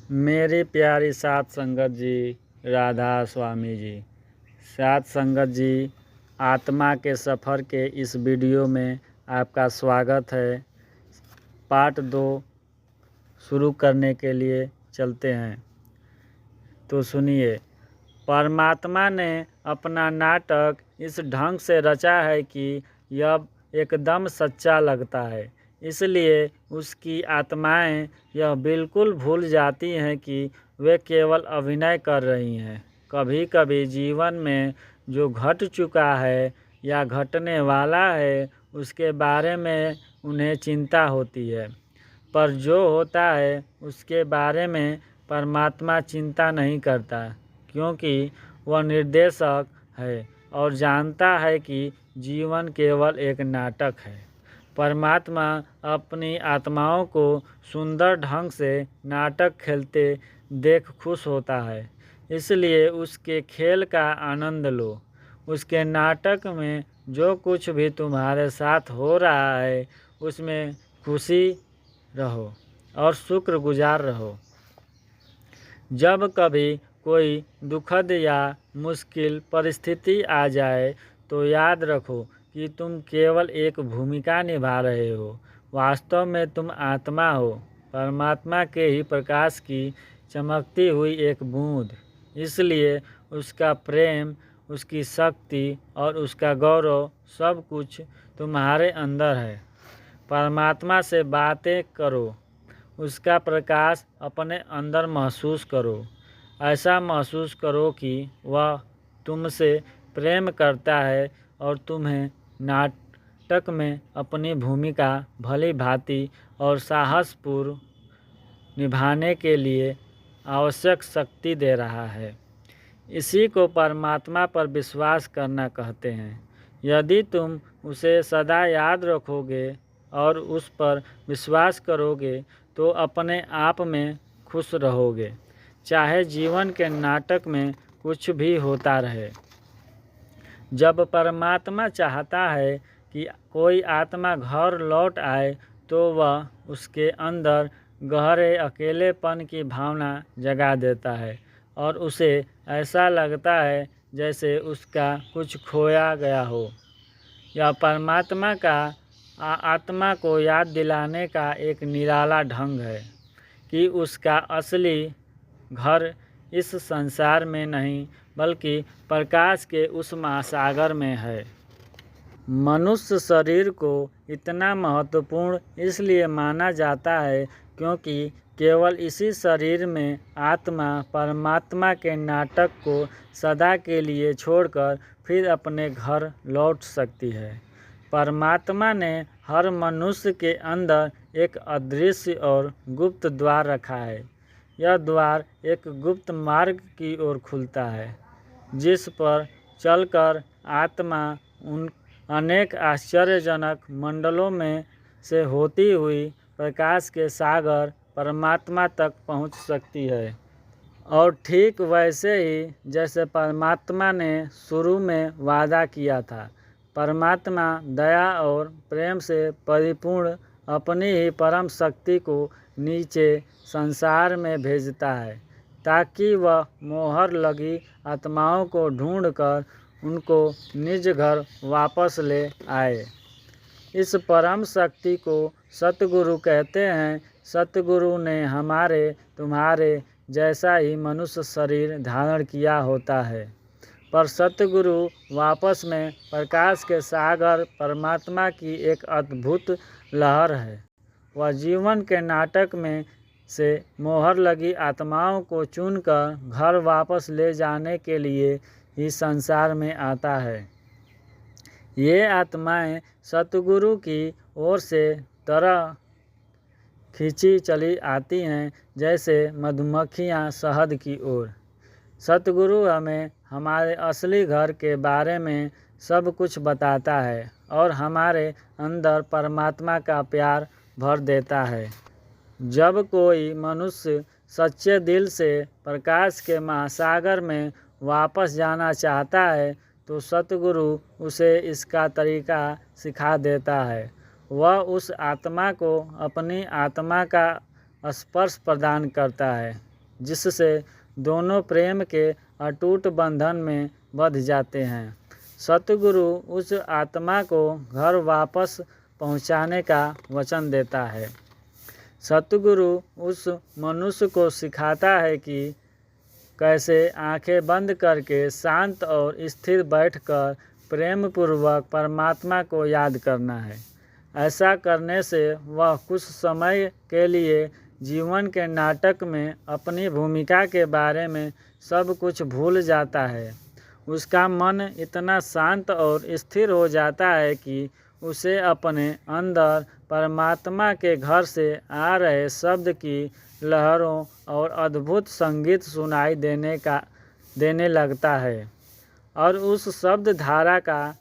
मेरी प्यारी साध संगत जी, राधा स्वामी जी, साध संगत जी, आत्मा के सफ़र के इस वीडियो में आपका स्वागत है। पार्ट 2 शुरू करने के लिए चलते हैं। तो सुनिए, परमात्मा ने अपना नाटक इस ढंग से रचा है कि यह एकदम सच्चा लगता है। इसलिए उसकी आत्माएं यह बिल्कुल भूल जाती हैं कि वे केवल अभिनय कर रही हैं। कभी कभी जीवन में जो घट चुका है या घटने वाला है उसके बारे में उन्हें चिंता होती है, पर जो होता है उसके बारे में परमात्मा चिंता नहीं करता, क्योंकि वह निर्देशक है और जानता है कि जीवन केवल एक नाटक है। परमात्मा अपनी आत्माओं को सुंदर ढंग से नाटक खेलते देख खुश होता है, इसलिए उसके खेल का आनंद लो। उसके नाटक में जो कुछ भी तुम्हारे साथ हो रहा है उसमें खुशी रहो और शुक्रगुजार रहो। जब कभी कोई दुखद या मुश्किल परिस्थिति आ जाए तो याद रखो कि तुम केवल एक भूमिका निभा रहे हो। वास्तव में तुम आत्मा हो, परमात्मा के ही प्रकाश की चमकती हुई एक बूंद। इसलिए उसका प्रेम, उसकी शक्ति और उसका गौरव सब कुछ तुम्हारे अंदर है। परमात्मा से बातें करो, उसका प्रकाश अपने अंदर महसूस करो। ऐसा महसूस करो कि वह तुमसे प्रेम करता है और तुम्हें नाटक में अपनी भूमिका भली भांति और साहसपूर्व निभाने के लिए आवश्यक शक्ति दे रहा है। इसी को परमात्मा पर विश्वास करना कहते हैं। यदि तुम उसे सदा याद रखोगे और उस पर विश्वास करोगे तो अपने आप में खुश रहोगे, चाहे जीवन के नाटक में कुछ भी होता रहे। जब परमात्मा चाहता है कि कोई आत्मा घर लौट आए तो वह उसके अंदर गहरे अकेलेपन की भावना जगा देता है और उसे ऐसा लगता है जैसे उसका कुछ खोया गया हो। यह परमात्मा का आत्मा को याद दिलाने का एक निराला ढंग है कि उसका असली घर इस संसार में नहीं बल्कि प्रकाश के उस महासागर में है। मनुष्य शरीर को इतना महत्वपूर्ण इसलिए माना जाता है क्योंकि केवल इसी शरीर में आत्मा परमात्मा के नाटक को सदा के लिए छोड़कर फिर अपने घर लौट सकती है। परमात्मा ने हर मनुष्य के अंदर एक अदृश्य और गुप्त द्वार रखा है। यह द्वार एक गुप्त मार्ग की ओर खुलता है, जिस पर चलकर आत्मा उन अनेक आश्चर्यजनक मंडलों में से होती हुई प्रकाश के सागर परमात्मा तक पहुंच सकती है। और ठीक वैसे ही जैसे परमात्मा ने शुरू में वादा किया था, परमात्मा दया और प्रेम से परिपूर्ण अपनी ही परम शक्ति को नीचे संसार में भेजता है ताकि वह मोहर लगी आत्माओं को ढूंढकर उनको निज घर वापस ले आए। इस परम शक्ति को सतगुरु कहते हैं। सतगुरु ने हमारे तुम्हारे जैसा ही मनुष्य शरीर धारण किया होता है, पर सतगुरु वापस में प्रकाश के सागर परमात्मा की एक अद्भुत लहर है। वह जीवन के नाटक में से मोहर लगी आत्माओं को चुनकर घर वापस ले जाने के लिए ही संसार में आता है। ये आत्माएं सतगुरु की ओर से तरह खींची चली आती हैं जैसे मधुमक्खियां शहद की ओर। सतगुरु हमें हमारे असली घर के बारे में सब कुछ बताता है और हमारे अंदर परमात्मा का प्यार भर देता है। जब कोई मनुष्य सच्चे दिल से प्रकाश के महासागर में वापस जाना चाहता है तो सतगुरु उसे इसका तरीका सिखा देता है। वह उस आत्मा को अपनी आत्मा का स्पर्श प्रदान करता है जिससे दोनों प्रेम के अटूट बंधन में बंध जाते हैं। सतगुरु उस आत्मा को घर वापस पहुंचाने का वचन देता है। सतगुरु उस मनुष्य को सिखाता है कि कैसे आंखें बंद करके शांत और स्थिर बैठकर प्रेम पूर्वक परमात्मा को याद करना है। ऐसा करने से वह कुछ समय के लिए जीवन के नाटक में अपनी भूमिका के बारे में सब कुछ भूल जाता है। उसका मन इतना शांत और स्थिर हो जाता है कि उसे अपने अंदर परमात्मा के घर से आ रहे शब्द की लहरों और अद्भुत संगीत सुनाई देने लगता है और उस शब्द धारा का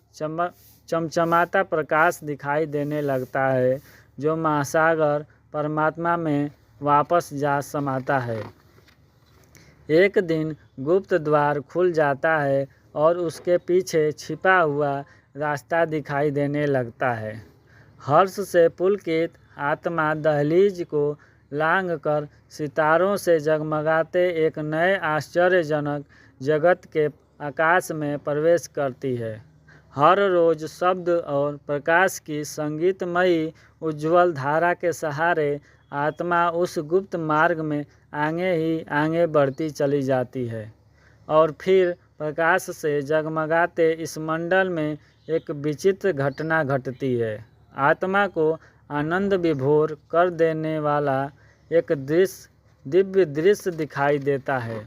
चमचमाता प्रकाश दिखाई देने लगता है जो महासागर परमात्मा में वापस जा समाता है। एक दिन गुप्त द्वार खुल जाता है और उसके पीछे छिपा हुआ रास्ता दिखाई देने लगता है। हर्ष से पुलकित आत्मा दहलीज को लांघकर सितारों से जगमगाते एक नए आश्चर्यजनक जगत के आकाश में प्रवेश करती है। हर रोज शब्द और प्रकाश की संगीतमयी उज्ज्वल धारा के सहारे आत्मा उस गुप्त मार्ग में आगे ही आगे बढ़ती चली जाती है और फिर प्रकाश से जगमगाते इस मंडल में एक विचित्र घटना घटती है। आत्मा को आनंद विभोर कर देने वाला एक दिव्य दृश्य दिखाई देता है।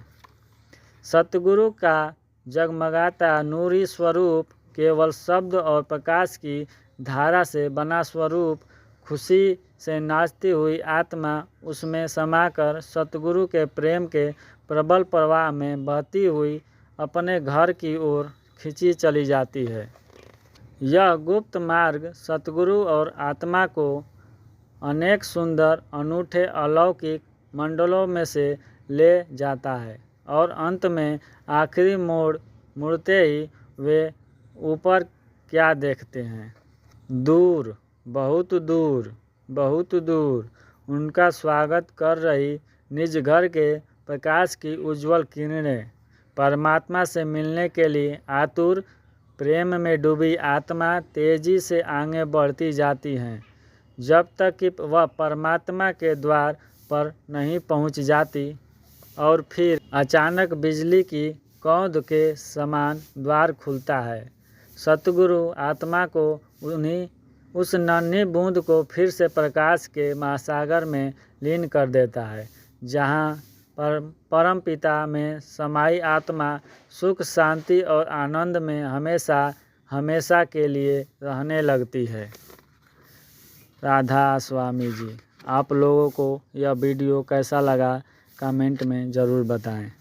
सतगुरु का जगमगाता नूरी स्वरूप केवल शब्द और प्रकाश की धारा से बना स्वरूप खुशी से नाचती हुई आत्मा उसमें समाकर सतगुरु के प्रेम के प्रबल प्रवाह में बहती हुई अपने घर की ओर खींची चली जाती है। यह गुप्त मार्ग सतगुरु और आत्मा को अनेक सुंदर अनूठे अलौकिक मंडलों में से ले जाता है और अंत में आखिरी मोड़ मुड़ते ही वे ऊपर क्या देखते हैं। दूर, बहुत दूर, बहुत दूर उनका स्वागत कर रही निज घर के प्रकाश की उज्जवल किरणें। परमात्मा से मिलने के लिए आतुर प्रेम में डूबी आत्मा तेजी से आगे बढ़ती जाती हैं जब तक कि वह परमात्मा के द्वार पर नहीं पहुंच जाती और फिर अचानक बिजली की कौंध के समान द्वार खुलता है। सतगुरु आत्मा को उस नन्ही बूंद को फिर से प्रकाश के महासागर में लीन कर देता है जहाँ परम पिता में समाई आत्मा सुख शांति और आनंद में हमेशा हमेशा के लिए रहने लगती है। राधा स्वामी जी। आप लोगों को यह वीडियो कैसा लगा कमेंट में ज़रूर बताएं।